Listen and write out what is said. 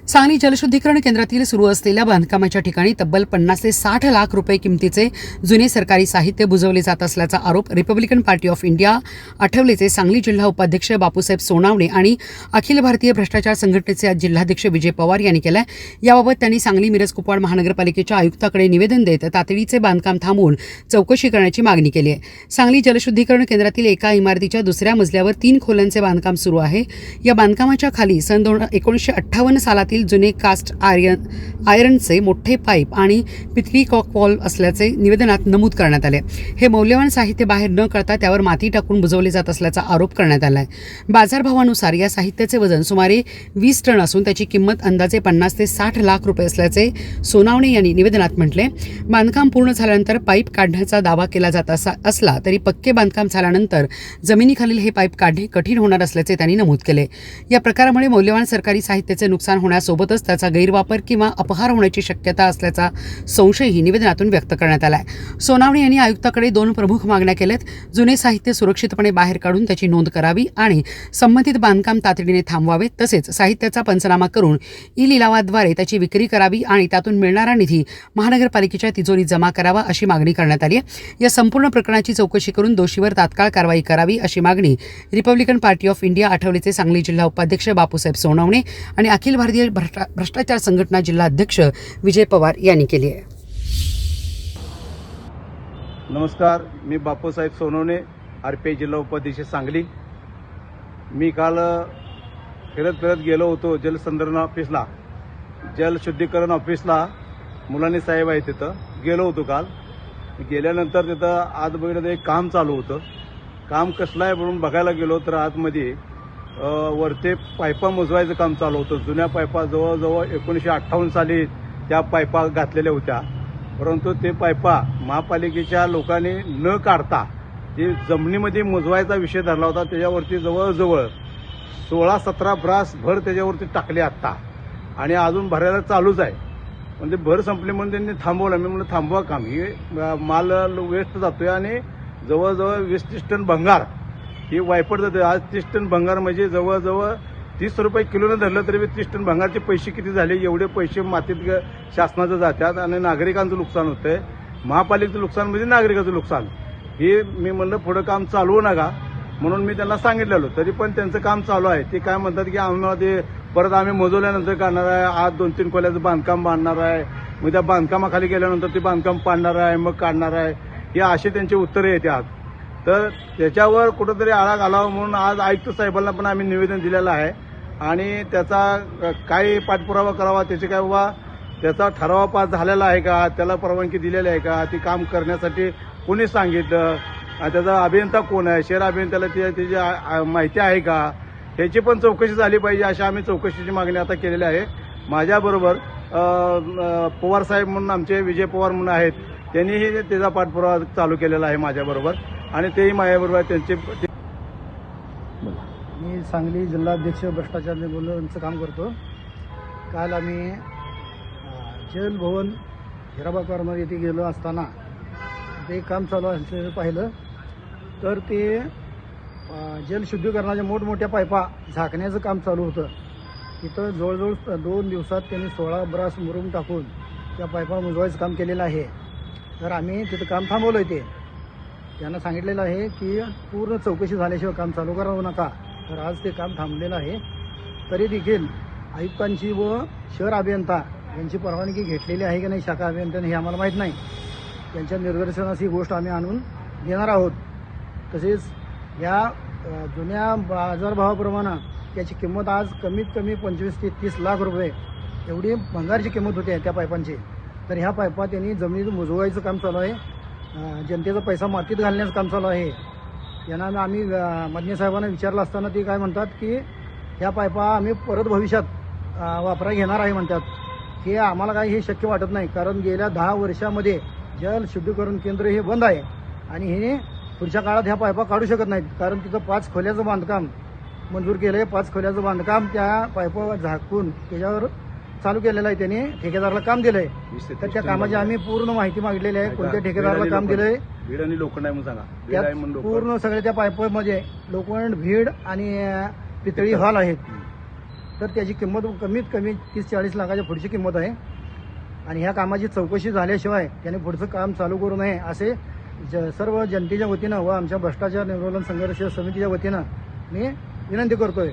सांगली जलशुद्धीकरण केंद्रातील सुरू असलेल्या बांधकामाच्या ठिकाणी तब्बल 50 ते 60 लाख रुपये किमतीचे जुने सरकारी साहित्य बुजवले जात असल्याचा आरोप रिपब्लिकन पार्टी ऑफ इंडिया आठवलेचे सांगली जिल्हा उपाध्यक्ष बापूसाहेब सोनावणे आणि अखिल भारतीय भ्रष्टाचार संघटनेचे आज जिल्हाध्यक्ष विजय पवार यांनी केलं आहे। याबाबत त्यांनी सांगली मिरज कुपवाड महानगरपालिकेच्या आयुक्ताकडे निवेदन देत तातडीचे बांधकाम थांबवून चौकशी करण्याची मागणी केली आहे। सांगली जलशुद्धीकरण केंद्रातील एका इमारतीच्या दुसऱ्या मजल्यावर 3 खोल्यांचे बांधकाम सुरू आहे। या बांधकामाच्या खाली सन 1958 सालातील जुने कास्ट आयरनचे मोठे पाईप आणि पितळी कॉक वॉल असल्याचे निवेदनात नमूद करण्यात आले। हे मौल्यवान साहित्य बाहेर न काढता त्यावर माती टाकून बुजवले जात असल्याचा आरोप करण्यात आला आहे। बाजारभावानुसार या साहित्याचे वजन सुमारे 20 टन असून त्याची किंमत अंदाजे 50 ते 60 लाख रुपये असल्याचे सोनावणे यांनी निवेदनात म्हटले। बांधकाम पूर्ण झाल्यानंतर पाईप काढण्याचा दावा केला जात असला तरी पक्के बांधकाम झाल्यानंतर जमिनीखालील हे पाईप काढणे कठीण होणार असल्याचे त्यांनी नमूद केले। या प्रकारामुळे मौल्यवान सरकारी साहित्याचे नुकसान होण्यासोबतच त्याचा गैरवापर किंवा अपहार होण्याची शक्यता असल्याचा संशयही निवेदनातून व्यक्त करण्यात आला आहे। सोनावणे यांनी आयुक्ताकडे 2 प्रमुख मागण्या केल्यात। जुने साहित्य सुरक्षितपणे बाहेर काढून त्याची नोंद करावी आणि संबंधित बांधकाम तातडीने थांबवावे, तसेच साहित्याचा पंचनामा करून ई लिलावाद्वारे त्याची विक्री करावी आणि त्यातून मिळणारा निधी महानगरपालिकेच्या तिजोरीत जमा करावा अशी मागणी करण्यात आली आहे। या संपूर्ण प्रकरणाची चौकशी करून दोषीवर तात्काळ कारवाई करावी अशी मागणी रिपब्लिकन पार्टी ऑफ इंडिया आठवलेचे सांगली जिल्हा उपाध्यक्ष बापूसाहेब सोनावणे आणि अखिल भारतीय भ्रष्टाचार संघटना जिल्हा अध्यक्ष विजय पवार यांनी केली आहे। नमस्कार, मी बापूसाहेब सोनवणे, आरपीआय जिल्हा उपाध्यक्ष सांगली। मी काल फिरत गेलो होतो जलसंधारण ऑफिसला, जलशुद्धीकरण ऑफिसला मुलांनी साहेब आहे तिथं गेलो होतो काल। गेल्यानंतर तिथं आत बघितलं तर एक काम चालू होतं। काम कसलं आहे म्हणून बघायला गेलो तर आतमध्ये वरते पायपा मोजवायचं काम चालू होतं। जुन्या पायपा जवळजवळ 1958 साली त्या पायपा घातलेल्या होत्या, परंतु ते पायपा महापालिकेच्या लोकांनी न काढता जे जमिनीमध्ये मोजवायचा विषय धरला होता त्याच्यावरती जवळजवळ 16-17 ब्रास भर त्याच्यावरती टाकले आत्ता, आणि अजून भरायला चालूच आहे। म्हणजे भर संपली म्हणून त्यांनी थांबवलं। मी म्हणलं थांबवा काम, हे माल वेस्ट जातोय आणि जवळजवळ 20-30 टन भंगार ही वायपट जाते। आज 30 टन भंगार म्हणजे जवळजवळ 30 रुपये किलोनं धरलं तरी 30 टन भंगारचे पैसे किती झाले? एवढे पैसे मातीत शासनाचं जातात आणि नागरिकांचं नुकसान होतंय। महापालिकेचं नुकसान म्हणजे नागरिकाचं नुकसान। हे मी म्हणलं पुढं काम चालवू नका म्हणून मी त्यांना सांगितलेलं, तरी पण त्यांचं काम चालू आहे। ते काय म्हणतात की आम्हाला ते परत आम्ही मोजवल्यानंतर करणार आहे, आज 2-3 खोल्याचं बांधकाम बांधणार आहे, मग त्या बांधकामाखाली गेल्यानंतर ते बांधकाम पाडणार आहे, मग काढणार आहे, हे असे त्यांचे उत्तरे येतात। तर त्याच्यावर कुठंतरी आळा घालावा म्हणून आज आयुक्त साहेबांना पण आम्ही निवेदन दिलेलं आहे आणि त्याचा काय पाठपुरावा करावा, त्याचे काय बाबा त्याचा ठराव पास झालेला आहे का, त्याला परवानगी दिलेली आहे का, ती काम करण्यासाठी कोणी सांगितलं, त्याचा अभियंता कोण आहे, शहर अभियंत्याला त्याची माहिती आहे का, ह्याची पण चौकशी झाली पाहिजे अशी आम्ही चौकशीची मागणी आता केलेली आहे। माझ्याबरोबर पवार साहेब म्हणून आमचे विजय पवार म्हणून आहेत, त्यांनीही त्याचा पाठपुरावा चालू केलेला आहे माझ्याबरोबर आणि तेही माझ्याबरोबर त्यांचे। मी सांगली जिल्हाध्यक्ष भ्रष्टाचार निर्मूलनाचं काम करतो। काल आम्ही जलभवन हिराबा कॉर्नर येथे गेलो असताना ते काम चालू असलेलं पाहिलं, तर ते जलशुद्धीकरणाच्या मोठमोठ्या पायपा झाकण्याचं काम चालू होतं। तिथं जवळजवळ 2 दिवसात त्यांनी 16 ब्रास मुरुम टाकून त्या पायपा मुजवायचं काम केलेलं आहे। तर आम्ही तिथं काम थांबवलं आहे। त्यांना सांगितलेलं आहे की पूर्ण चौकशी झाल्याशिवाय काम चालू करावं नका, तर आज ते काम थांबलेलं आहे। तरी देखील आयुक्तांची व शहर अभियंता यांची परवानगी घेतलेली आहे की नाही शाखा अभियंत्याने हे आम्हाला माहीत नाही। त्यांच्या निर्दर्शनास ही गोष्ट आम्ही आणून देणार आहोत। तसेच या जुन्या बाजारभावाप्रमाणे त्याची किंमत आज कमीत कमी 25 ते 30 लाख रुपये एवढी भंगारची किंमत होती त्या पायपांची। तर ह्या पायपा त्यांनी जमिनीत मुजवायचं काम चालू आहे, जनतेचा पैसा मातीत घालण्याचं काम चालू आहे। यांना आम्ही मदने साहेबांना विचारलं असताना ते काय म्हणतात की ह्या पायपा आम्ही परत भविष्यात वापरायला घेणार आहे म्हणतात। हे आम्हाला काही हे शक्य वाटत नाही, कारण गेल्या 10 वर्षामध्ये जल शुद्धीकरण केंद्र हे बंद आहे आणि हे पुढच्या काळात ह्या पायपा काढू शकत नाहीत, कारण तिथं 5 खोल्याचं बांधकाम मंजूर केलं आहे। 5 खोल्याचं बांधकाम त्या पायपा झाकून त्याच्यावर चालू केलेलं आहे। त्यांनी ठेकेदाराला काम दिलंय, तर त्या कामाची आम्ही पूर्ण माहिती मागितलेली आहे। कोणत्या ठेकेदाराला काम दिलंय, भीड आणि लोखंड आहे म्हणून सांगा। पूर्ण सगळ्या त्या पायपामध्ये लोखंड, भीड आणि पितळी हॉल आहेत। तर त्याची किंमत कमीत कमी 30-40 लाखाच्या पुढची किंमत आहे आणि ह्या कामाची चौकशी झाल्याशिवाय त्याने पुढचं काम चालू करू नये असे सर्व जनतेच्या वतीनं व आमच्या भ्रष्टाचार निर्मूलन संघर्ष समितीच्या वतीनं मी विनंती करतोय.